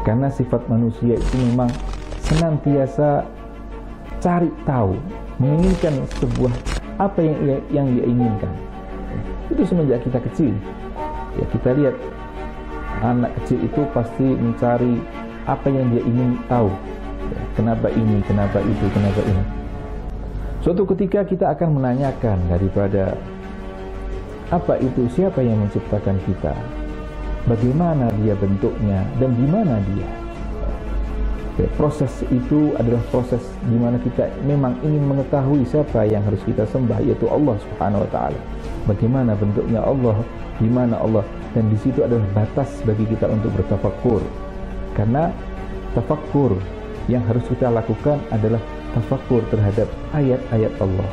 Karena sifat manusia itu memang senantiasa cari tahu, menginginkan sebuah apa yang dia inginkan. Itu semenjak kita kecil. Ya, kita lihat anak kecil itu pasti mencari apa yang dia ingin tahu. Ya, kenapa ini, kenapa itu, kenapa ini. Suatu ketika kita akan menanyakan daripada apa itu, siapa yang menciptakan kita, bagaimana dia bentuknya, dan di mana dia. Ya, proses itu adalah proses di mana kita memang ingin mengetahui siapa yang harus kita sembah, yaitu Allah Subhanahu wa taala. Bagaimana bentuknya Allah, di mana Allah, dan di situ adalah batas bagi kita untuk bertafakkur. Karena tafakkur yang harus kita lakukan adalah tafakkur terhadap ayat-ayat Allah.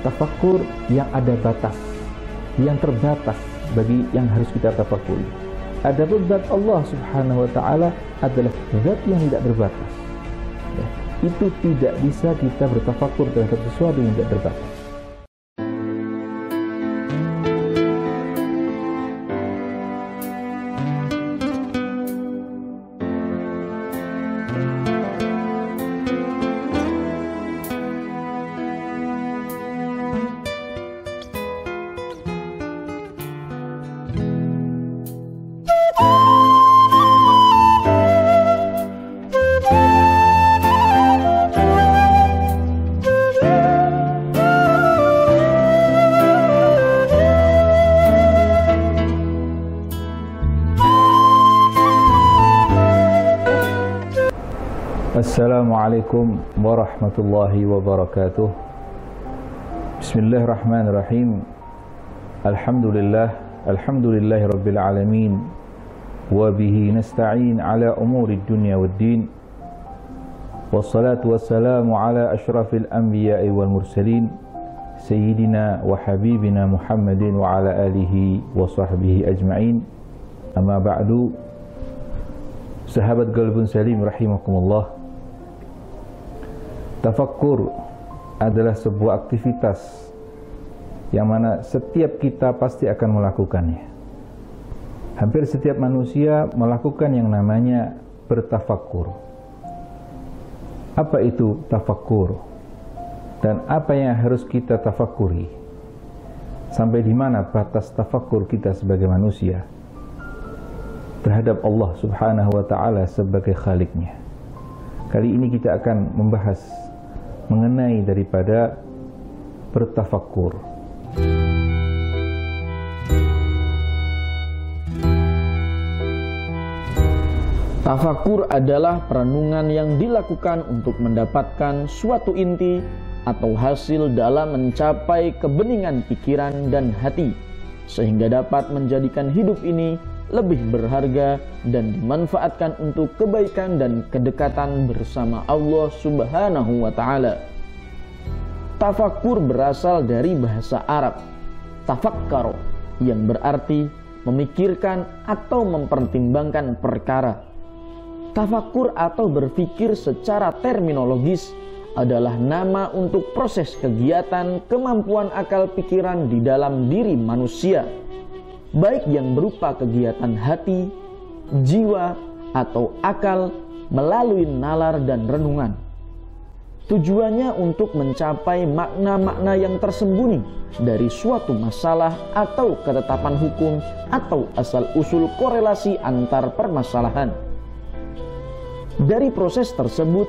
Tafakkur yang ada batas, yang terbatas bagi yang harus kita tafakkuri. Adapun zat Allah Subhanahu wa taala adalah zat yang tidak terbatas. Ya, itu tidak bisa kita bertafakkur terhadap sesuatu yang tidak terbatas. Assalamualaikum warahmatullahi wabarakatuh. Bismillahirrahmanirrahim. Alhamdulillahi rabbil alamin. Wa bihi nasta'in ala umuri dunya waddin. Wassalatu wassalamu ala ashrafil anbiya'i wal mursalin, Sayyidina wa habibina Muhammadin wa ala alihi wa sahbihi ajma'in. Amma ba'du. Sahabat Qalbun Salim rahimakumullah. Tafakkur adalah sebuah aktivitas yang mana setiap kita pasti akan melakukannya. Hampir setiap manusia melakukan yang namanya bertafakkur. Apa itu tafakkur? Dan apa yang harus kita tafakkuri? Sampai di mana batas tafakkur kita sebagai manusia terhadap Allah Subhanahu wa taala sebagai Khaliknya? Kali ini kita akan membahas mengenai daripada bertafakkur. Tafakkur adalah perenungan yang dilakukan untuk mendapatkan suatu inti atau hasil dalam mencapai kebeningan pikiran dan hati, sehingga dapat menjadikan hidup ini lebih berharga dan dimanfaatkan untuk kebaikan dan kedekatan bersama Allah Subhanahu wa taala. Tafakkur berasal dari bahasa Arab tafakkar, yang berarti memikirkan atau mempertimbangkan perkara. Tafakkur atau berpikir secara terminologis adalah nama untuk proses kegiatan kemampuan akal pikiran di dalam diri manusia, baik yang berupa kegiatan hati, jiwa, atau akal melalui nalar dan renungan. Tujuannya untuk mencapai makna-makna yang tersembunyi dari suatu masalah atau ketetapan hukum atau asal-usul korelasi antar permasalahan. Dari proses tersebut,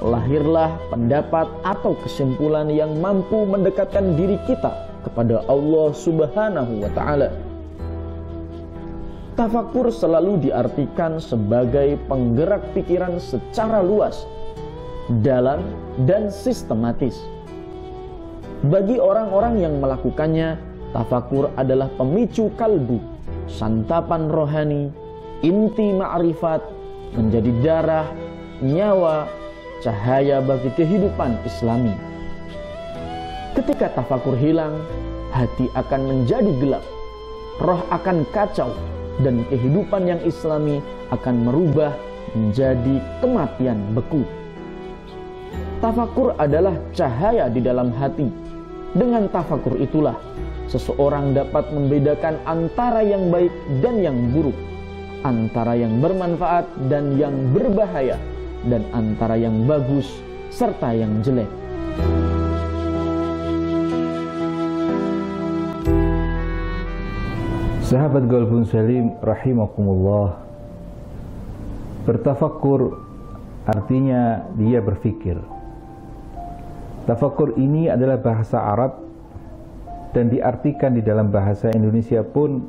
lahirlah pendapat atau kesimpulan yang mampu mendekatkan diri kita kepada Allah Subhanahu wa ta'ala. Tafakkur selalu diartikan sebagai penggerak pikiran secara luas, dalam, dan sistematis. Bagi orang-orang yang melakukannya, tafakkur adalah pemicu kalbu, santapan rohani, inti ma'rifat, menjadi darah, nyawa, cahaya bagi kehidupan Islami. Ketika tafakkur hilang, hati akan menjadi gelap, roh akan kacau, dan kehidupan yang Islami akan merubah menjadi kematian beku. Tafakkur adalah cahaya di dalam hati. Dengan tafakkur itulah seseorang dapat membedakan antara yang baik dan yang buruk, antara yang bermanfaat dan yang berbahaya, dan antara yang bagus serta yang jelek. Sahabat Qalbun Salim rahimakumullah, bertafakkur artinya dia berfikir. Tafakkur ini adalah bahasa Arab dan diartikan di dalam bahasa Indonesia pun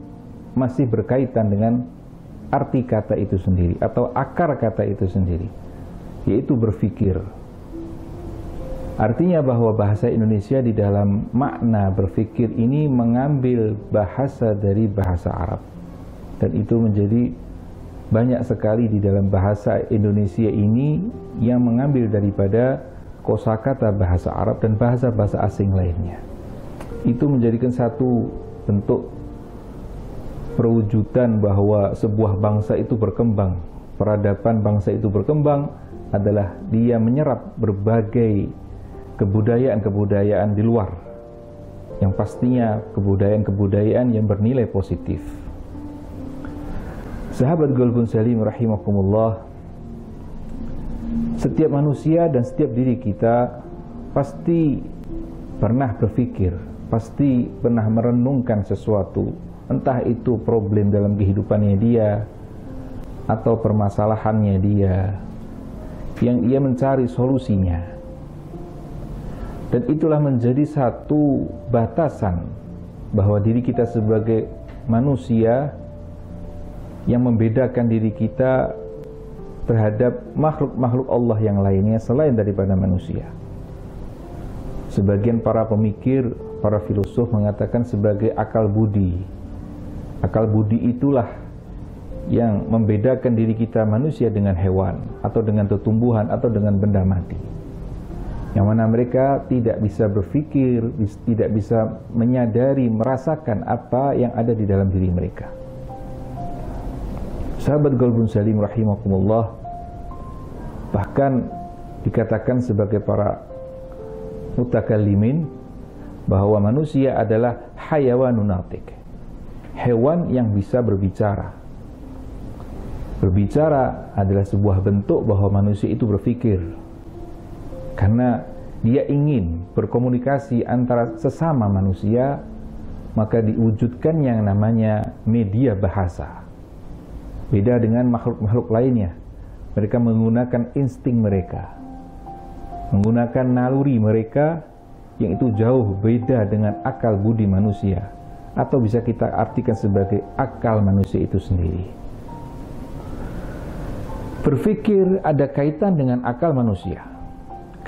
masih berkaitan dengan arti kata itu sendiri atau akar kata itu sendiri, yaitu berfikir. Artinya bahwa bahasa Indonesia di dalam makna berfikir ini mengambil bahasa dari bahasa Arab, dan itu menjadi banyak sekali di dalam bahasa Indonesia ini yang mengambil daripada kosakata bahasa Arab dan bahasa-bahasa asing lainnya. Itu menjadikan satu bentuk perwujudan bahwa sebuah bangsa itu berkembang, peradaban bangsa itu berkembang adalah dia menyerap berbagai kebudayaan-kebudayaan di luar, yang pastinya kebudayaan-kebudayaan yang bernilai positif. Sahabat Qalbun Salim rahimakumullah, setiap manusia dan setiap diri kita pasti pernah berpikir, pasti pernah merenungkan sesuatu, entah itu problem dalam kehidupannya dia atau permasalahannya dia yang ia mencari solusinya. Dan itulah menjadi satu batasan bahwa diri kita sebagai manusia yang membedakan diri kita terhadap makhluk-makhluk Allah yang lainnya selain daripada manusia. Sebagian para pemikir, para filosof mengatakan sebagai akal budi. Akal budi itulah yang membedakan diri kita manusia dengan hewan, atau dengan tumbuhan, atau dengan benda mati, yang mana mereka tidak bisa berpikir, tidak bisa menyadari, merasakan apa yang ada di dalam diri mereka. Sahabat Qalbun Salim rahimakumullah, bahkan dikatakan sebagai para mutakallimin bahwa manusia adalah hayawanun natik, hewan yang bisa berbicara. Berbicara adalah sebuah bentuk bahwa manusia itu berpikir, karena dia ingin berkomunikasi antara sesama manusia, maka diwujudkan yang namanya media bahasa. Beda dengan makhluk-makhluk lainnya, mereka menggunakan insting mereka, menggunakan naluri mereka, yang itu jauh beda dengan akal budi manusia, atau bisa kita artikan sebagai akal manusia itu sendiri. Berpikir ada kaitan dengan akal manusia,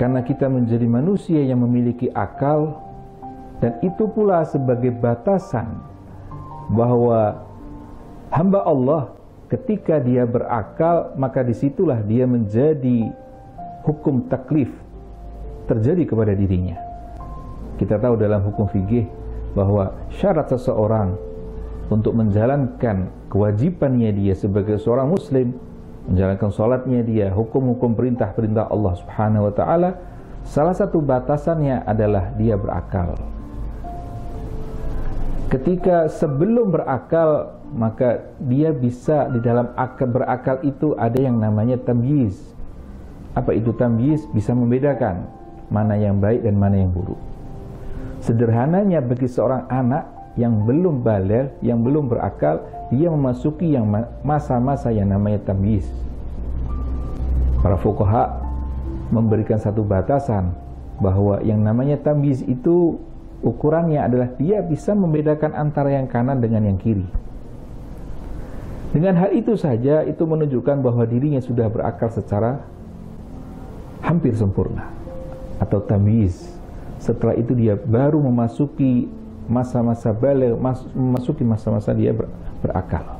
karena kita menjadi manusia yang memiliki akal, dan itu pula sebagai batasan bahwa hamba Allah ketika dia berakal, maka disitulah dia menjadi hukum taklif terjadi kepada dirinya. Kita tahu dalam hukum fikih bahwa syarat seseorang untuk menjalankan kewajibannya dia sebagai seorang muslim, menjalankan sholatnya dia, hukum-hukum perintah-perintah Allah subhanahu wa ta'ala, salah satu batasannya adalah dia berakal. Ketika sebelum berakal, maka dia bisa di dalam berakal itu ada yang namanya tamyiz. Apa itu tamyiz? Bisa membedakan mana yang baik dan mana yang buruk. Sederhananya bagi seorang anak yang belum baligh, yang belum berakal, dia memasuki yang masa-masa yang namanya tamyiz. Para fuqaha memberikan satu batasan bahwa yang namanya tamyiz itu ukurannya adalah dia bisa membedakan antara yang kanan dengan yang kiri. Dengan hal itu saja, itu menunjukkan bahwa dirinya sudah berakal secara hampir sempurna atau tamyiz. Setelah itu dia baru memasuki masa-masa baligh, memasuki masa-masa dia berakal.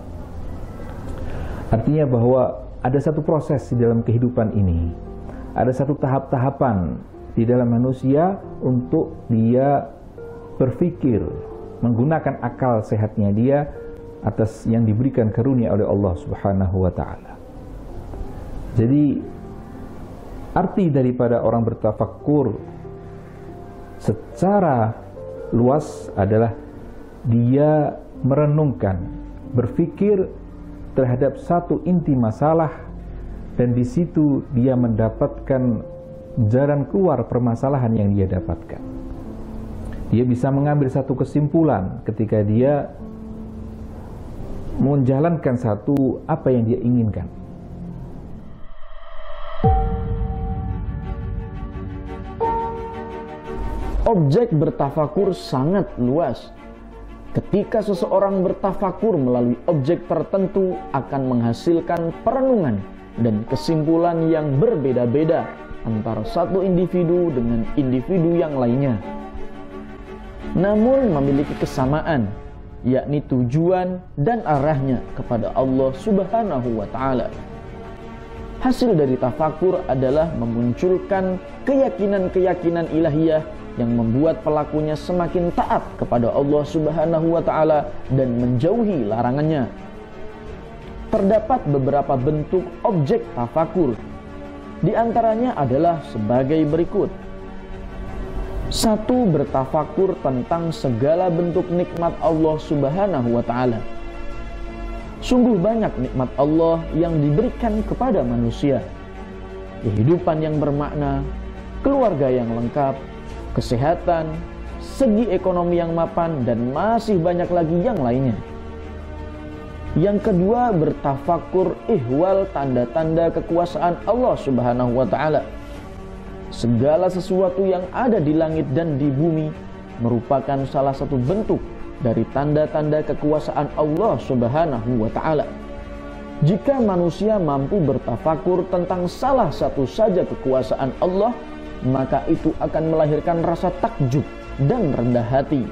Artinya bahwa ada satu proses di dalam kehidupan ini, ada satu tahap-tahapan di dalam manusia untuk dia berpikir menggunakan akal sehatnya dia atas yang diberikan karunia oleh Allah subhanahu wa ta'ala. Jadi arti daripada orang bertafakkur secara luas adalah dia merenungkan, berpikir terhadap satu inti masalah, dan di situ dia mendapatkan jalan keluar permasalahan yang dia dapatkan. Dia bisa mengambil satu kesimpulan ketika dia menjalankan satu apa yang dia inginkan. Objek bertafakur sangat luas. Ketika seseorang bertafakur melalui objek tertentu akan menghasilkan perenungan dan kesimpulan yang berbeda-beda antara satu individu dengan individu yang lainnya. Namun memiliki kesamaan, yakni tujuan dan arahnya kepada Allah Subhanahu wa ta'ala. Hasil dari tafakur adalah memunculkan keyakinan-keyakinan ilahiyah yang membuat pelakunya semakin taat kepada Allah Subhanahu wa ta'ala dan menjauhi larangannya. Terdapat beberapa bentuk objek tafakur. Di antaranya adalah sebagai berikut. 1. Bertafakur tentang segala bentuk nikmat Allah Subhanahu wa ta'ala. Sungguh banyak nikmat Allah yang diberikan kepada manusia. Kehidupan yang bermakna, keluarga yang lengkap, kesehatan, segi ekonomi yang mapan, dan masih banyak lagi yang lainnya. Yang kedua, bertafakur ihwal tanda-tanda kekuasaan Allah Subhanahu wa ta'ala. Segala sesuatu yang ada di langit dan di bumi merupakan salah satu bentuk dari tanda-tanda kekuasaan Allah Subhanahu wa ta'ala. Jika manusia mampu bertafakur tentang salah satu saja kekuasaan Allah, maka itu akan melahirkan rasa takjub dan rendah hati.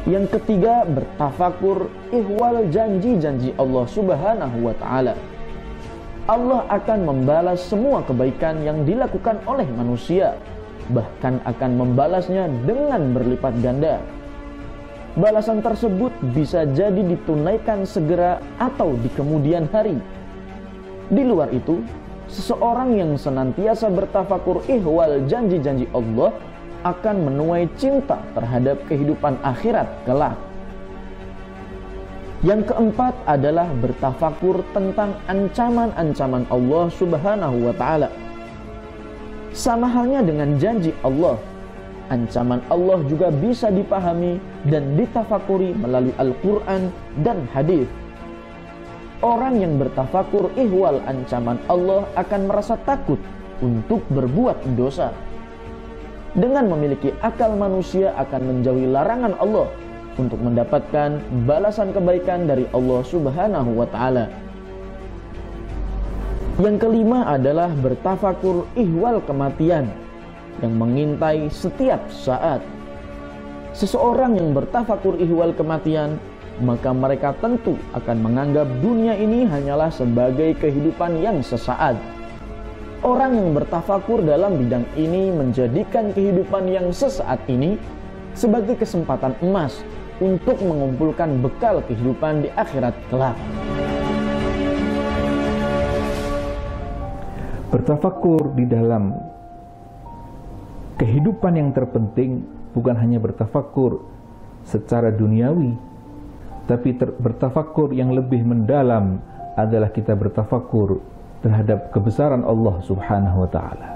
Yang ketiga, bertafakur ihwal janji-janji Allah Subhanahu wa ta'ala. Allah akan membalas semua kebaikan yang dilakukan oleh manusia, bahkan akan membalasnya dengan berlipat ganda. Balasan tersebut bisa jadi ditunaikan segera atau di kemudian hari. Di luar itu, seseorang yang senantiasa bertafakur ihwal janji-janji Allah akan menuai cinta terhadap kehidupan akhirat kelak. Yang keempat adalah bertafakur tentang ancaman-ancaman Allah Subhanahu wa ta'ala. Sama halnya dengan janji Allah, ancaman Allah juga bisa dipahami dan ditafakuri melalui Al-Quran dan hadis. Orang yang bertafakur ihwal ancaman Allah akan merasa takut untuk berbuat dosa. Dengan memiliki akal, manusia akan menjauhi larangan Allah untuk mendapatkan balasan kebaikan dari Allah Subhanahu wa ta'ala. Yang kelima adalah bertafakur ihwal kematian yang mengintai setiap saat. Seseorang yang bertafakur ihwal kematian, maka mereka tentu akan menganggap dunia ini hanyalah sebagai kehidupan yang sesaat. Orang yang bertafakur dalam bidang ini menjadikan kehidupan yang sesaat ini sebagai kesempatan emas untuk mengumpulkan bekal kehidupan di akhirat kelak. Bertafakur di dalam kehidupan yang terpenting bukan hanya bertafakur secara duniawi, tapi bertafakur yang lebih mendalam adalah kita bertafakur terhadap kebesaran Allah Subhanahu wa ta'ala.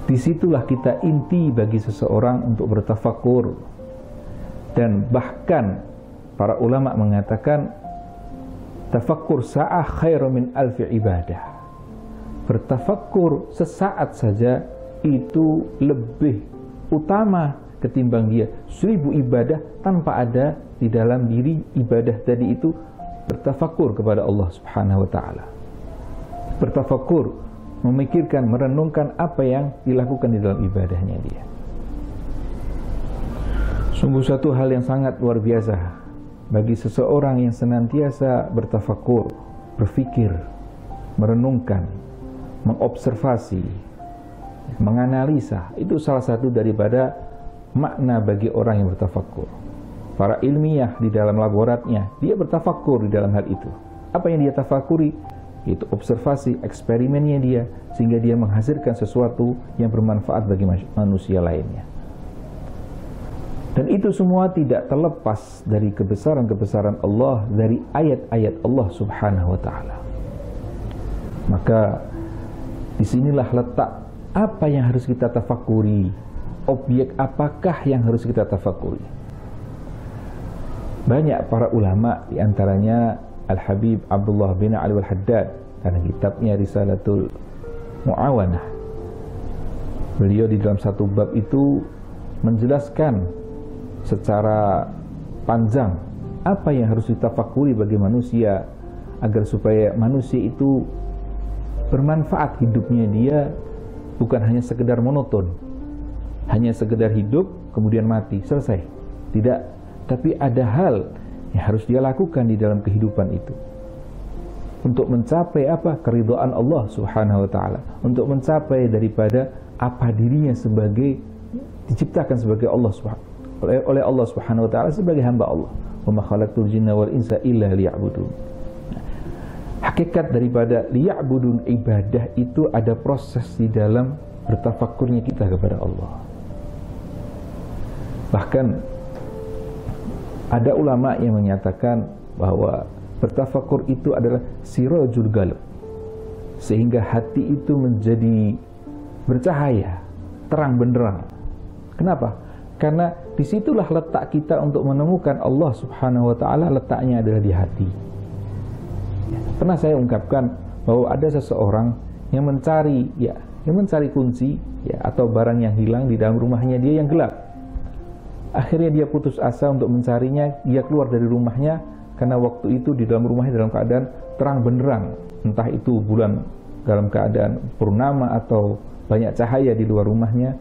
Disitulah kita inti bagi seseorang untuk bertafakur. Dan bahkan para ulama mengatakan tafakkur sa'ah khairu min alfi ibadah. Bertafakur sesaat saja itu lebih utama ketimbang dia 1000 ibadah tanpa ada di dalam diri ibadah tadi itu bertafakur kepada Allah Subhanahu wa ta'ala. Bertafakur, memikirkan, merenungkan apa yang dilakukan di dalam ibadahnya dia. Sungguh satu hal yang sangat luar biasa bagi seseorang yang senantiasa bertafakur, berfikir, merenungkan, mengobservasi, menganalisa. Itu salah satu daripada makna bagi orang yang bertafakur. Para ilmiah di dalam laboratnya, dia bertafakur di dalam hal itu. Apa yang dia tafakuri? Itu observasi, eksperimennya dia, sehingga dia menghasilkan sesuatu yang bermanfaat bagi manusia lainnya. Dan itu semua tidak terlepas dari kebesaran-kebesaran Allah, dari ayat-ayat Allah subhanahu wa ta'ala. Maka disinilah letak apa yang harus kita tafakuri, objek apakah yang harus kita tafakuri. Banyak para ulama, diantaranya Al-Habib Abdullah bin Ali Al-Haddad dalam kitabnya Risalatul Mu'awanah, beliau di dalam satu bab itu menjelaskan secara panjang apa yang harus ditafakuri bagi manusia agar supaya manusia itu bermanfaat hidupnya dia, bukan hanya sekedar monoton, hanya sekedar hidup kemudian mati selesai. Tidak, tapi ada hal yang harus dia lakukan di dalam kehidupan itu untuk mencapai apa? Keridhaan Allah subhanahu wa ta'ala, untuk mencapai daripada apa dirinya sebagai diciptakan sebagai Allah oleh Allah subhanahu wa ta'ala sebagai hamba Allah. Wa ma khalaqtul jinna wal insa illa liya'budun. Hakikat daripada liya'budun, ibadah itu ada proses di dalam bertafakurnya kita kepada Allah. Bahkan ada ulama yang menyatakan bahwa bertafakur itu adalah sirajul qalb, sehingga hati itu menjadi bercahaya, terang benderang. Kenapa? Karena disitulah letak kita untuk menemukan Allah subhanahu wa ta'ala, letaknya adalah di hati. Pernah saya ungkapkan bahwa ada seseorang yang mencari kunci atau barang yang hilang di dalam rumahnya dia yang gelap. Akhirnya dia putus asa untuk mencarinya, dia keluar dari rumahnya karena waktu itu di dalam rumahnya dalam keadaan terang benderang, entah itu bulan dalam keadaan purnama atau banyak cahaya di luar rumahnya.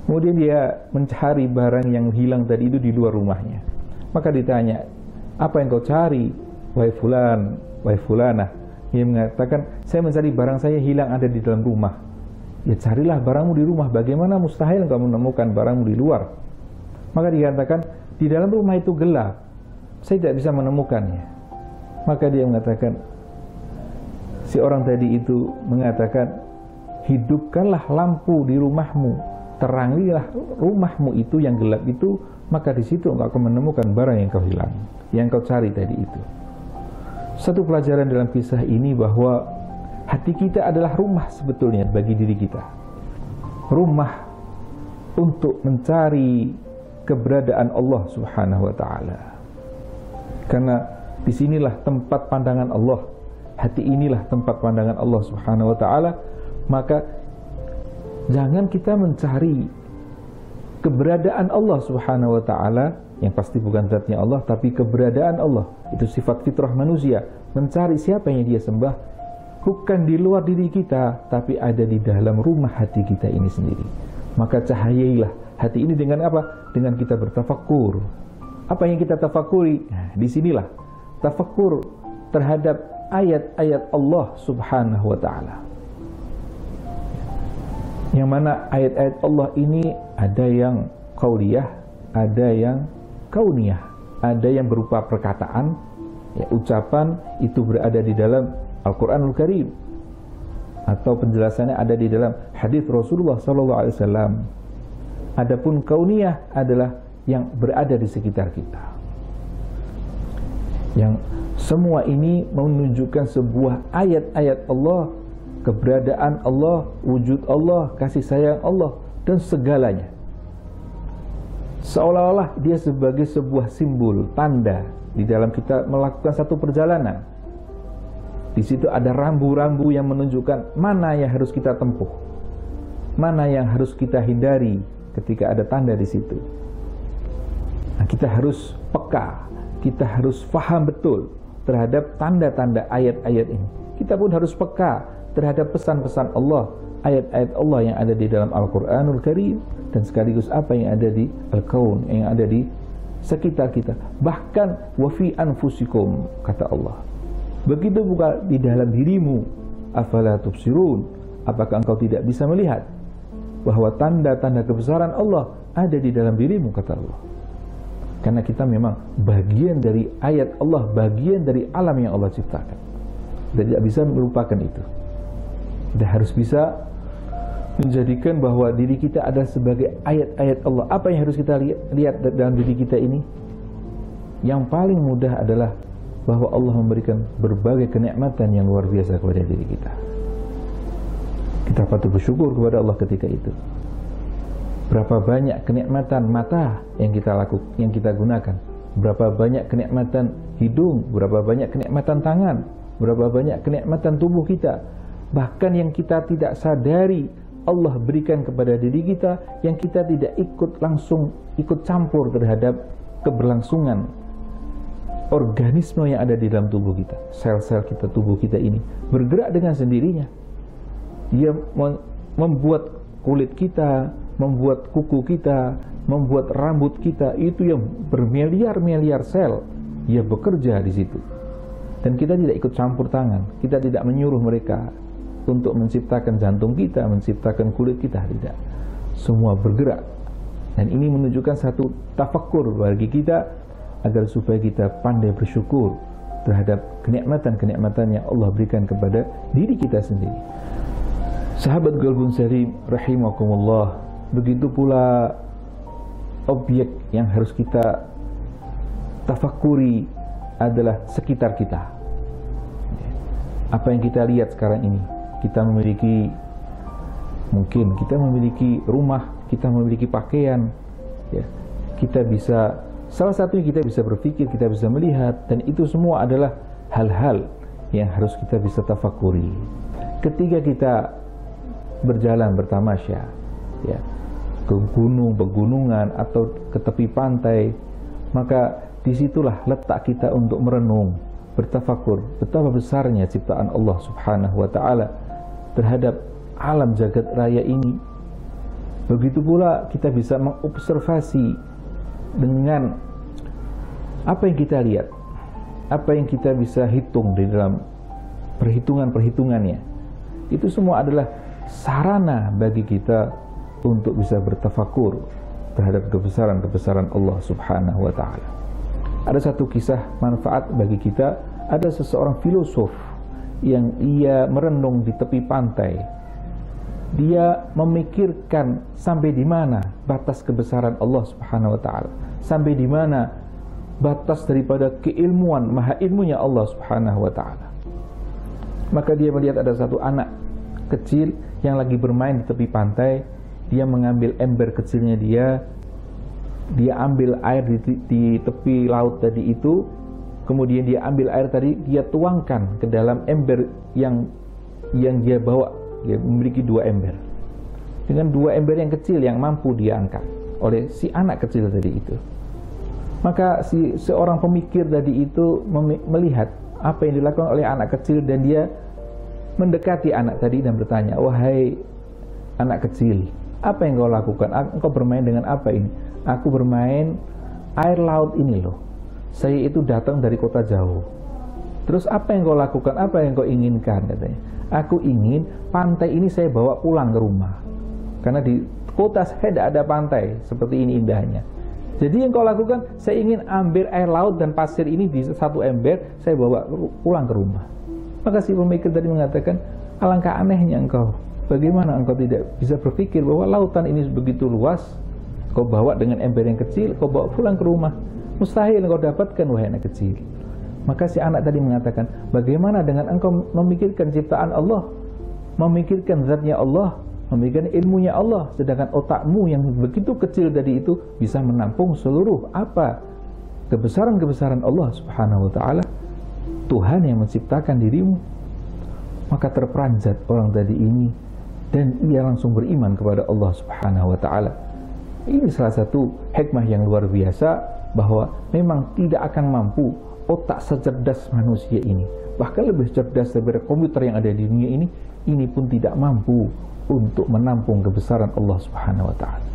Kemudian dia mencari barang yang hilang tadi itu di luar rumahnya. Maka ditanya, apa yang kau cari, wahai fulan, wahai fulanah? Dia mengatakan, saya mencari barang saya hilang ada di dalam rumah. Ya carilah barangmu di rumah, bagaimana mustahil kamu menemukan barangmu di luar? Maka dikatakan, di dalam rumah itu gelap, saya tidak bisa menemukannya. Maka dia mengatakan, si orang tadi itu mengatakan, hidupkanlah lampu di rumahmu, terangilah rumahmu itu yang gelap itu, maka di situ engkau akan menemukan barang yang kau hilang, yang kau cari tadi itu. Satu pelajaran dalam kisah ini bahwa hati kita adalah rumah sebetulnya bagi diri kita. Rumah untuk mencari keberadaan Allah subhanahu wa ta'ala. Karena disinilah tempat pandangan Allah, hati inilah tempat pandangan Allah subhanahu wa ta'ala. Maka jangan kita mencari keberadaan Allah subhanahu wa ta'ala, yang pasti bukan zatnya Allah, tapi keberadaan Allah. Itu sifat fitrah manusia, mencari siapa yang dia sembah, bukan di luar diri kita, tapi ada di dalam rumah hati kita ini sendiri. Maka cahayailah hati ini dengan apa? Dengan kita bertafakur. Apa yang kita tafakuri? Nah, disinilah tafakur terhadap ayat-ayat Allah subhanahu wa ta'ala, yang mana ayat-ayat Allah ini ada yang qauliyah, ada yang kauniyah, ada yang berupa perkataan, ucapan itu berada di dalam Al-Quranul Karim, atau penjelasannya ada di dalam hadis Rasulullah SAW. Adapun kauniyah adalah yang berada di sekitar kita, yang semua ini menunjukkan sebuah ayat-ayat Allah, keberadaan Allah, wujud Allah, kasih sayang Allah, dan segalanya. Seolah-olah dia sebagai sebuah simbol, tanda di dalam kita melakukan satu perjalanan. Di situ ada rambu-rambu yang menunjukkan mana yang harus kita tempuh, mana yang harus kita hindari ketika ada tanda di situ. Nah, kita harus peka, kita harus faham betul terhadap tanda-tanda ayat-ayat ini. Kita pun harus peka terhadap pesan-pesan Allah, ayat-ayat Allah yang ada di dalam Al-Quranul Karim, dan sekaligus apa yang ada di Al-Kaun, yang ada di sekitar kita. Bahkan wafi anfusikum, kata Allah. Begitu juga di dalam dirimu, afala tubsirun, apakah engkau tidak bisa melihat bahwa tanda-tanda kebesaran Allah ada di dalam dirimu, kata Allah. Karena kita memang bagian dari ayat Allah, bagian dari alam yang Allah ciptakan. Kita tidak bisa melupakan itu. Kita harus bisa menjadikan bahwa diri kita ada sebagai ayat-ayat Allah. Apa yang harus kita lihat dalam diri kita ini? Yang paling mudah adalah bahwa Allah memberikan berbagai kenikmatan yang luar biasa kepada diri kita. Kita patut bersyukur kepada Allah ketika itu. Berapa banyak kenikmatan mata yang kita gunakan, berapa banyak kenikmatan hidung, berapa banyak kenikmatan tangan, berapa banyak kenikmatan tubuh kita, bahkan yang kita tidak sadari Allah berikan kepada diri kita, yang kita tidak ikut campur terhadap keberlangsungan organisme yang ada di dalam tubuh kita. Sel-sel kita, tubuh kita ini bergerak dengan sendirinya. Dia membuat kulit kita, membuat kuku kita, membuat rambut kita, itu yang bermiliar-miliar sel. Dia bekerja di situ. Dan kita tidak ikut campur tangan. Kita tidak menyuruh mereka untuk menciptakan jantung kita, menciptakan kulit kita, tidak. Semua bergerak. Dan ini menunjukkan satu tafakkur bagi kita agar supaya kita pandai bersyukur terhadap kenikmatan-kenikmatan yang Allah berikan kepada diri kita sendiri. Sahabat Qalbun Salim rahimakumullah, begitu pula objek yang harus kita tafakuri adalah sekitar kita. Apa yang kita lihat sekarang ini? Mungkin kita memiliki rumah, kita memiliki pakaian, ya. Salah satunya kita bisa berpikir, kita bisa melihat, dan itu semua adalah hal-hal yang harus kita bisa tafakuri. Ketika kita berjalan bertamasya, ya, ke gunung, pegunungan, atau ke tepi pantai, maka disitulah letak kita untuk merenung, bertafakur betapa besarnya ciptaan Allah Subhanahu wa Ta'ala terhadap alam jagat raya ini. Begitu pula kita bisa mengobservasi dengan apa yang kita lihat, apa yang kita bisa hitung di dalam perhitungan-perhitungannya. Itu semua adalah sarana bagi kita untuk bisa bertafakur terhadap kebesaran-kebesaran Allah Subhanahu wa Ta'ala. Ada satu kisah manfaat bagi kita. Ada seseorang filosof yang ia merenung di tepi pantai. Dia memikirkan sampai di mana batas kebesaran Allah Subhanahu wa Ta'ala, sampai di mana batas daripada keilmuan, maha ilmunya Allah Subhanahu wa Ta'ala. Maka dia melihat ada satu anak kecil yang lagi bermain di tepi pantai. Dia mengambil ember kecilnya dia ambil air di tepi laut tadi itu, kemudian dia ambil air tadi, dia tuangkan ke dalam ember yang dia bawa. Dia memiliki 2 ember. Dengan 2 ember yang kecil yang mampu dia angkat oleh si anak kecil tadi itu. Maka seorang pemikir tadi itu melihat apa yang dilakukan oleh anak kecil, dan dia mendekati anak tadi dan bertanya, "Wahai anak kecil, apa yang kau lakukan? Engkau bermain dengan apa ini?" "Aku bermain air laut ini loh. Saya itu datang dari kota jauh." "Terus apa yang kau lakukan? Apa yang kau inginkan?" katanya. "Aku ingin pantai ini saya bawa pulang ke rumah. Karena di kota saya tidak ada pantai seperti ini indahnya. Jadi yang kau lakukan, saya ingin ambil air laut dan pasir ini di satu ember, saya bawa pulang ke rumah." Maka si pemikir tadi mengatakan, "Alangkah anehnya engkau. Bagaimana engkau tidak bisa berpikir bahwa lautan ini begitu luas, kau bawa dengan ember yang kecil, kau bawa pulang ke rumah. Mustahil engkau dapatkan, wahai anak kecil." Maka si anak tadi mengatakan, "Bagaimana dengan engkau memikirkan ciptaan Allah, memikirkan zatnya Allah, memikirkan ilmunya Allah, sedangkan otakmu yang begitu kecil tadi itu bisa menampung seluruh apa kebesaran-kebesaran Allah Subhanahu wa Ta'ala, Tuhan yang menciptakan dirimu." Maka terperanjat orang tadi ini, dan ia langsung beriman kepada Allah Subhanahu wa Ta'ala. Ini salah satu hikmah yang luar biasa, bahwa memang tidak akan mampu otak secerdas manusia ini, bahkan lebih cerdas daripada komputer yang ada di dunia ini pun tidak mampu untuk menampung kebesaran Allah Subhanahu wa Ta'ala.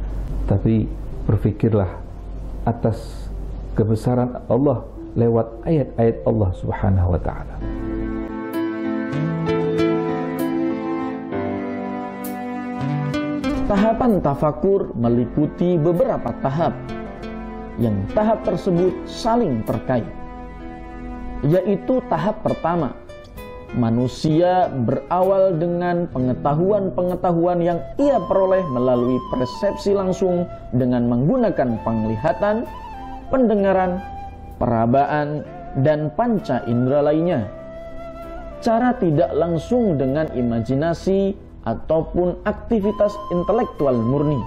Tapi berfikirlah atas kebesaran Allah lewat ayat-ayat Allah Subhanahu wa Ta'ala. Tahapan tafakur meliputi beberapa tahap, yang tahap tersebut saling terkait. Yaitu tahap pertama, manusia berawal dengan pengetahuan-pengetahuan yang ia peroleh melalui persepsi langsung dengan menggunakan penglihatan, pendengaran, perabaan, dan panca indera lainnya. Cara tidak langsung dengan imajinasi ataupun aktivitas intelektual murni.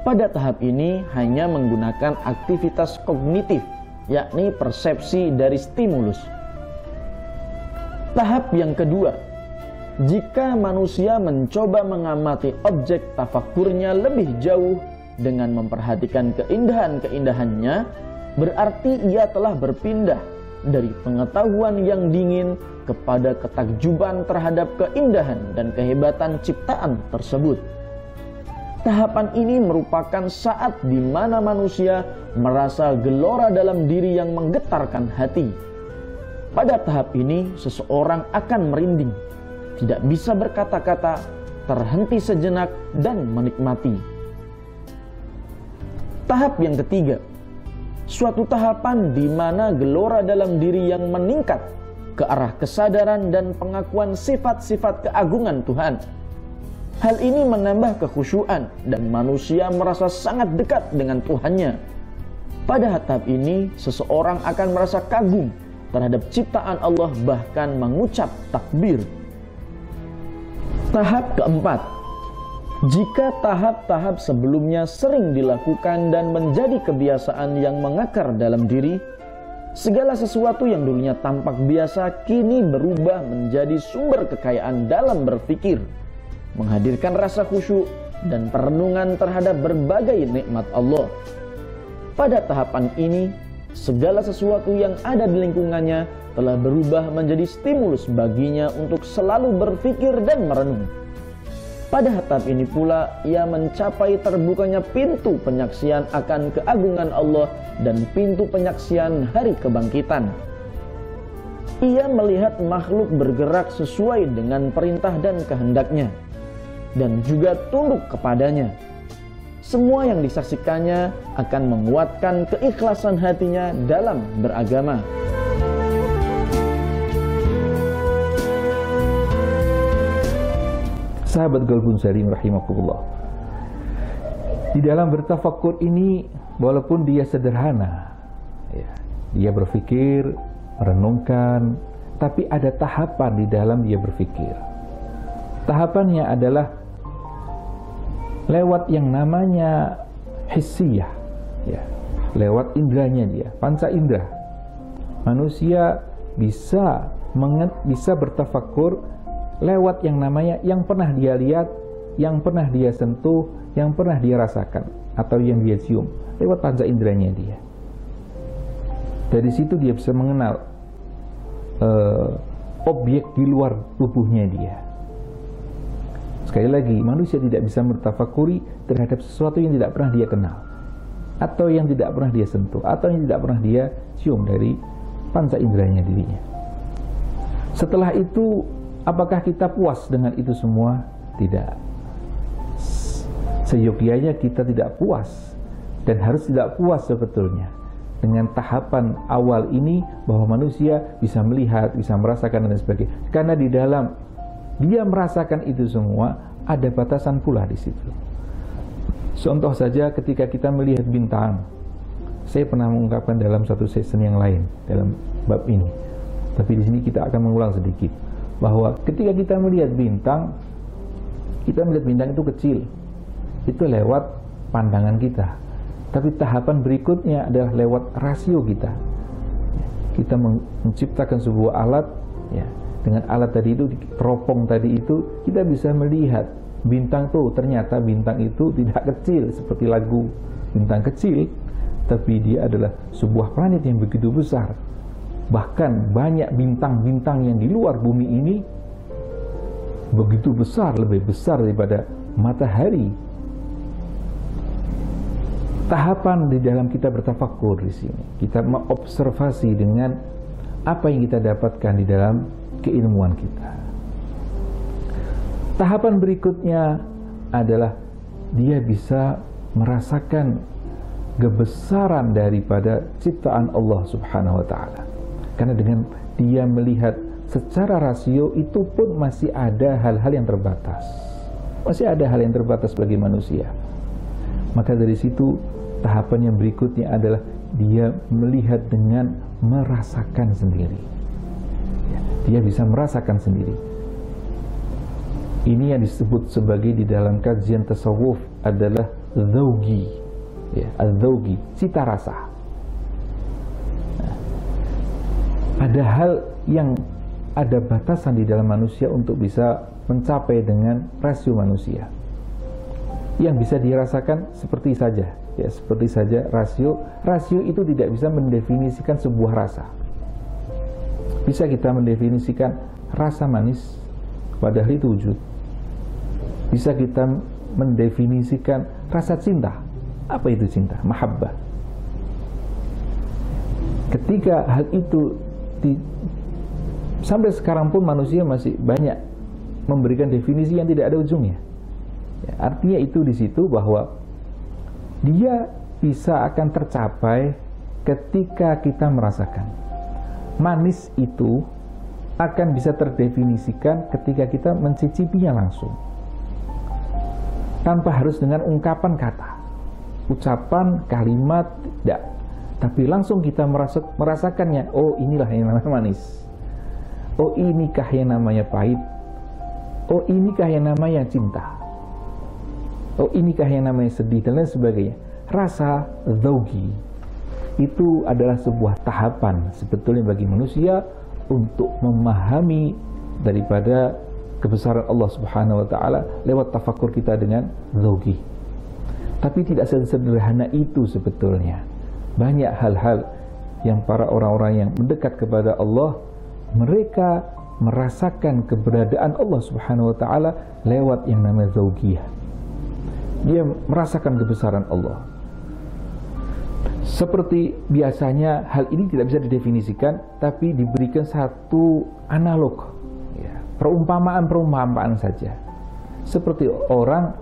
Pada tahap ini hanya menggunakan aktivitas kognitif, yakni persepsi dari stimulus. Tahap yang kedua, jika manusia mencoba mengamati objek tafakurnya lebih jauh dengan memperhatikan keindahan-keindahannya, berarti ia telah berpindah dari pengetahuan yang dingin kepada ketakjuban terhadap keindahan dan kehebatan ciptaan tersebut. Tahapan ini merupakan saat di mana manusia merasa gelora dalam diri yang menggetarkan hati. Pada tahap ini, seseorang akan merinding, tidak bisa berkata-kata, terhenti sejenak, dan menikmati. Tahap yang ketiga, suatu tahapan di mana gelora dalam diri yang meningkat ke arah kesadaran dan pengakuan sifat-sifat keagungan Tuhan. Hal ini menambah kekhusyuan dan manusia merasa sangat dekat dengan Tuhannya. Pada tahap ini, seseorang akan merasa kagum terhadap ciptaan Allah, bahkan mengucap takbir. Tahap keempat, jika tahap-tahap sebelumnya sering dilakukan dan menjadi kebiasaan yang mengakar dalam diri, segala sesuatu yang dulunya tampak biasa kini berubah menjadi sumber kekayaan dalam berpikir, menghadirkan rasa khusyuk dan perenungan terhadap berbagai nikmat Allah. Pada tahapan ini, segala sesuatu yang ada di lingkungannya telah berubah menjadi stimulus baginya untuk selalu berpikir dan merenung. Pada tahap ini pula ia mencapai terbukanya pintu penyaksian akan keagungan Allah dan pintu penyaksian hari kebangkitan. Ia melihat makhluk bergerak sesuai dengan perintah dan kehendaknya, dan juga tunduk kepadanya. Semua yang disaksikannya akan menguatkan keikhlasan hatinya dalam beragama. Sahabat Qalbun Salim rahimakumullah, di dalam bertafakur ini, walaupun dia sederhana, ya, dia berpikir, merenungkan, tapi ada tahapan di dalam dia berpikir. Tahapannya adalah lewat yang namanya hissiyah, ya, lewat indranya dia, panca indera. Manusia bisa bertafakur lewat yang namanya yang pernah dia lihat, yang pernah dia sentuh, yang pernah dia rasakan, atau yang dia cium, lewat panca inderanya dia. Dari situ dia bisa mengenal objek di luar tubuhnya dia. Sekali lagi, manusia tidak bisa bertafakuri terhadap sesuatu yang tidak pernah dia kenal, atau yang tidak pernah dia sentuh, atau yang tidak pernah dia cium dari panca inderanya dirinya. Setelah itu, apakah kita puas dengan itu semua? Tidak. Seyogianya kita tidak puas, dan harus tidak puas sebetulnya dengan tahapan awal ini, bahwa manusia bisa melihat, bisa merasakan dan sebagainya. Karena di dalam dia merasakan itu semua, ada batasan pula di situ. Contoh saja ketika kita melihat bintang. Saya pernah mengungkapkan dalam satu season yang lain dalam bab ini, tapi di sini kita akan mengulang sedikit, bahwa ketika kita melihat bintang itu kecil, itu lewat pandangan kita. Tapi tahapan berikutnya adalah lewat rasio kita. Kita menciptakan sebuah alat, ya, dengan alat tadi itu, teropong tadi itu, kita bisa melihat bintang tuh, ternyata bintang itu tidak kecil seperti lagu bintang kecil, tapi dia adalah sebuah planet yang begitu besar. Bahkan banyak bintang-bintang yang di luar bumi ini begitu besar, lebih besar daripada matahari. Tahapan di dalam kita bertafakur di sini, kita mengobservasi dengan apa yang kita dapatkan di dalam keilmuan kita. Tahapan berikutnya adalah dia bisa merasakan kebesaran daripada ciptaan Allah Subhanahu wa ta'ala. Karena dengan dia melihat secara rasio itu pun masih ada hal-hal yang terbatas. Masih ada hal yang terbatas bagi manusia. Maka dari situ tahapan yang berikutnya adalah dia melihat dengan merasakan sendiri. Dia bisa merasakan sendiri. Ini yang disebut sebagai di dalam kajian tasawuf adalah dzauqi, az-dzauqi, cita rasa. Ada hal yang ada batasan di dalam manusia untuk bisa mencapai dengan rasio manusia. Yang bisa dirasakan seperti saja, seperti saja rasio itu tidak bisa mendefinisikan sebuah rasa. Bisa kita mendefinisikan rasa manis, padahal itu wujud. Bisa kita mendefinisikan rasa cinta. Apa itu cinta? Mahabbah. Ketika hal itu sampai sekarang pun manusia masih banyak memberikan definisi yang tidak ada ujungnya. Artinya itu di situ bahwa dia bisa akan tercapai ketika kita merasakan. Manis itu akan bisa terdefinisikan ketika kita mencicipinya langsung, tanpa harus dengan ungkapan kata, ucapan, kalimat, tidak. Tapi langsung kita merasakannya. Oh, inilah yang namanya manis. Oh, inikah yang namanya pahit. Oh, inikah yang namanya cinta. Oh, inikah yang namanya sedih, dan lain sebagainya. Rasa dzauqi itu adalah sebuah tahapan sebetulnya bagi manusia untuk memahami daripada kebesaran Allah Subhanahu wa taala lewat tafakur kita dengan dzauqi. Tapi tidak sesederhana itu sebetulnya. Banyak hal-hal yang para orang-orang yang mendekat kepada Allah, mereka merasakan keberadaan Allah Subhanahu wa taala lewat yang namanya dzauqiyah. Dia merasakan kebesaran Allah. Seperti biasanya hal ini tidak bisa didefinisikan, tapi diberikan satu analog, perumpamaan saja. Seperti orang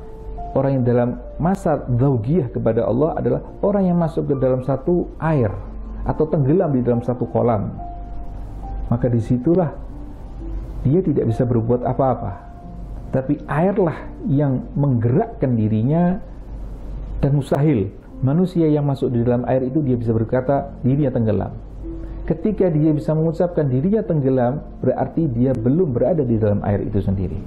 yang dalam masa dzauqiyah kepada Allah adalah orang yang masuk ke dalam satu air atau tenggelam di dalam satu kolam. Maka disitulah dia tidak bisa berbuat apa-apa, tapi airlah yang menggerakkan dirinya, dan mustahil manusia yang masuk di dalam air itu dia bisa berkata dirinya tenggelam. Ketika dia bisa mengucapkan dirinya tenggelam, berarti dia belum berada di dalam air itu sendiri.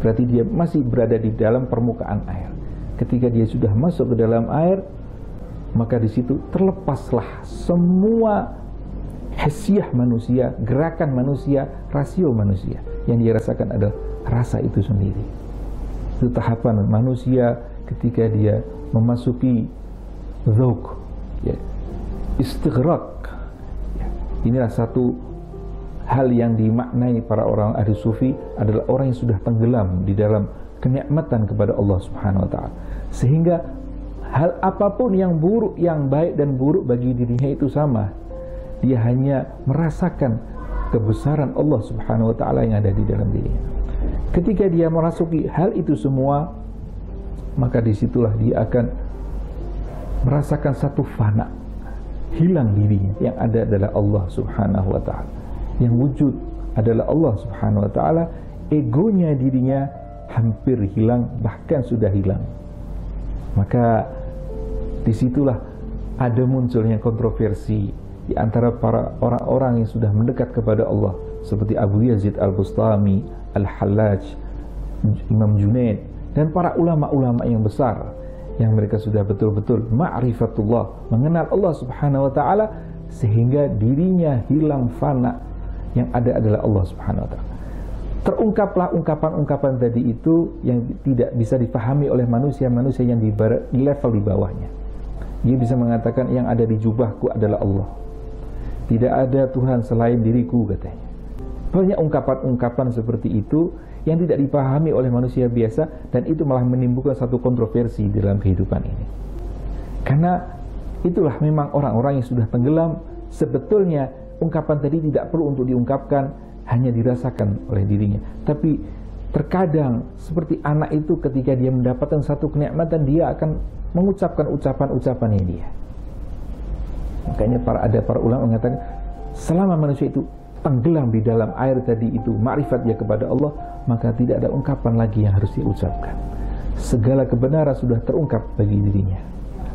Berarti dia masih berada di dalam permukaan air. Ketika dia sudah masuk ke dalam air, maka di situ terlepaslah semua hasiah manusia, gerakan manusia, rasio manusia. Yang dia rasakan adalah rasa itu sendiri. Itu tahapan manusia ketika dia memasuki dzauq, istighraq. Inilah satu hal yang dimaknai para orang ahli sufi adalah orang yang sudah tenggelam di dalam kenikmatan kepada Allah Subhanahu wa taala, sehingga hal apapun yang buruk, yang baik dan buruk bagi dirinya itu sama. Dia hanya merasakan kebesaran Allah Subhanahu wa taala yang ada di dalam dirinya. Ketika dia merasuki hal itu semua, maka disitulah dia akan merasakan satu fana, hilang dirinya. Yang ada adalah Allah Subhanahu wa taala. Yang wujud adalah Allah Subhanahu wa taala. Egonya dirinya hampir hilang, bahkan sudah hilang. Maka disitulah ada munculnya kontroversi di antara para orang-orang yang sudah mendekat kepada Allah, seperti Abu Yazid Al-Bustami, Al-Hallaj, Imam Junaid, dan para ulama-ulama yang besar yang mereka sudah betul-betul ma'rifatullah, mengenal Allah Subhanahu wa taala, sehingga dirinya hilang fana, yang ada adalah Allah Subhanahu wa taala. Terungkaplah ungkapan-ungkapan tadi itu yang tidak bisa dipahami oleh manusia-manusia yang di level di bawahnya. Dia bisa mengatakan yang ada di jubahku adalah Allah. Tidak ada Tuhan selain diriku, katanya. Banyak ungkapan-ungkapan seperti itu yang tidak dipahami oleh manusia biasa, dan itu malah menimbulkan satu kontroversi dalam kehidupan ini. Karena itulah memang orang-orang yang sudah tenggelam. Sebetulnya ungkapan tadi tidak perlu untuk diungkapkan, hanya dirasakan oleh dirinya. Tapi terkadang seperti anak itu ketika dia mendapatkan satu kenikmatan, dia akan mengucapkan ucapan-ucapannya dia. Makanya ada para ulama mengatakan selama manusia itu tenggelam di dalam air tadi itu, makrifat dia kepada Allah, maka tidak ada ungkapan lagi yang harus dia ucapkan. Segala kebenaran sudah terungkap bagi dirinya.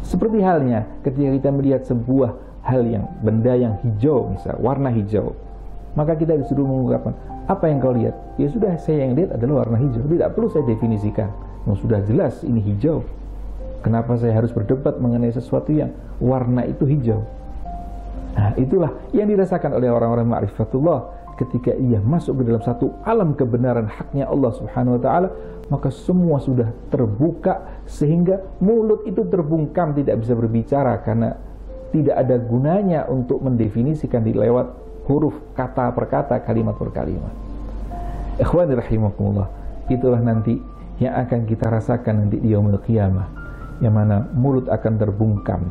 Seperti halnya ketika kita melihat sebuah hal yang benda yang hijau, misal warna hijau, maka kita disuruh mengungkapkan, apa yang kau lihat? Ya sudah, saya yang lihat adalah warna hijau. Tidak perlu saya definisikan, sudah jelas ini hijau. Kenapa saya harus berdebat mengenai sesuatu yang warna itu hijau? Nah, itulah yang dirasakan oleh orang-orang ma'rifatullah ketika ia masuk ke dalam satu alam kebenaran haknya Allah Subhanahu wa ta'ala, maka semua sudah terbuka sehingga mulut itu terbungkam, tidak bisa berbicara karena tidak ada gunanya untuk mendefinisikan di lewat huruf, kata per kata, kalimat per kalimat. Ikhwani rahimakumullah, itulah nanti yang akan kita rasakan nanti di yaumul qiyamah, yang mana mulut akan terbungkam.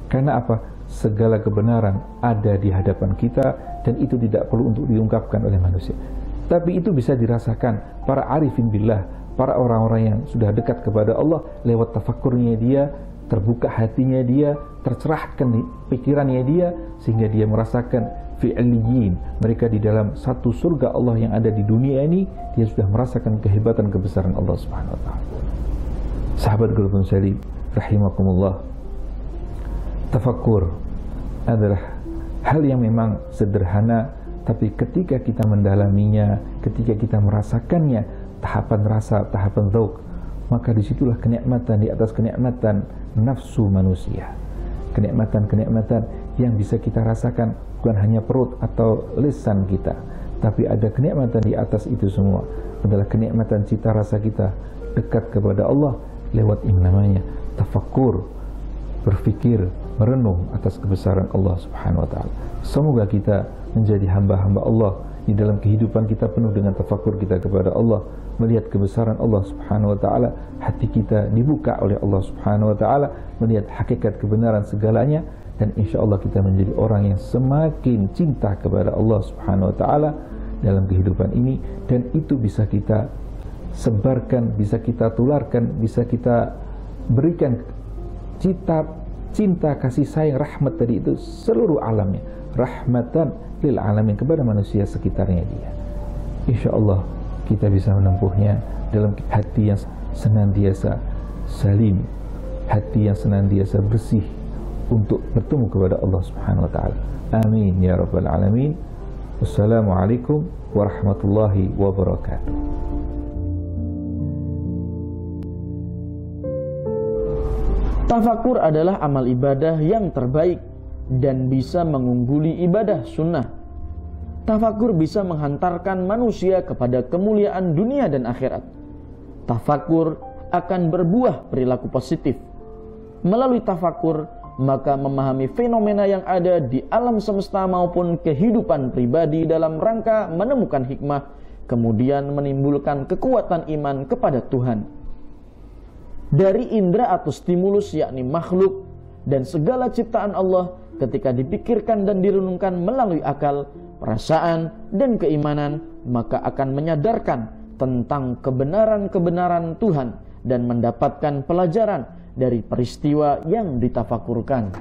Karena apa? Segala kebenaran ada di hadapan kita dan itu tidak perlu untuk diungkapkan oleh manusia. Tapi itu bisa dirasakan para arifin billah, para orang-orang yang sudah dekat kepada Allah lewat tafakkurnya dia, terbuka hatinya dia, tercerahkan pikirannya dia, sehingga dia merasakan fi'liyin, mereka di dalam satu surga Allah yang ada di dunia ini, dia sudah merasakan kehebatan kebesaran Allah Subhanahu wa ta'ala. Sahabat Qulubun Salim rahimakumullah, tafakkur adalah hal yang memang sederhana, tapi ketika kita mendalaminya, ketika kita merasakannya, tahapan rasa, tahapan dzauq, maka disitulah kenikmatan di atas kenikmatan nafsu manusia. Kenikmatan-kenikmatan yang bisa kita rasakan bukan hanya perut atau lisan kita, tapi ada kenikmatan di atas itu semua, adalah kenikmatan cita rasa kita dekat kepada Allah lewat yang namanya tafakkur, berfikir, merenung atas kebesaran Allah Subhanahu wa ta'ala. Semoga kita menjadi hamba-hamba Allah di dalam kehidupan kita penuh dengan tafakkur kita kepada Allah, melihat kebesaran Allah Subhanahu wa ta'ala, hati kita dibuka oleh Allah Subhanahu wa ta'ala, melihat hakikat kebenaran segalanya, dan insya Allah kita menjadi orang yang semakin cinta kepada Allah Subhanahu wa ta'ala dalam kehidupan ini, dan itu bisa kita sebarkan, bisa kita tularkan, bisa kita berikan cinta, kasih sayang, rahmat tadi itu seluruh alamnya, rahmatan lil alamin, kepada manusia sekitarnya dia. Insya Allah kita bisa menempuhnya dalam hati yang senantiasa salim, hati yang senantiasa bersih untuk bertemu kepada Allah Subhanahu wa ta'ala. Amin ya rabbal alamin. Wassalamualaikum warahmatullahi wabarakatuh. Tafakur adalah amal ibadah yang terbaik dan bisa mengungguli ibadah sunnah. Tafakur bisa menghantarkan manusia kepada kemuliaan dunia dan akhirat. Tafakur akan berbuah perilaku positif. Melalui tafakur, maka memahami fenomena yang ada di alam semesta maupun kehidupan pribadi dalam rangka menemukan hikmah, kemudian menimbulkan kekuatan iman kepada Tuhan. Dari indera atau stimulus, yakni makhluk dan segala ciptaan Allah, ketika dipikirkan dan direnungkan melalui akal, perasaan, dan keimanan, maka akan menyadarkan tentang kebenaran-kebenaran Tuhan dan mendapatkan pelajaran dari peristiwa yang ditafakurkan.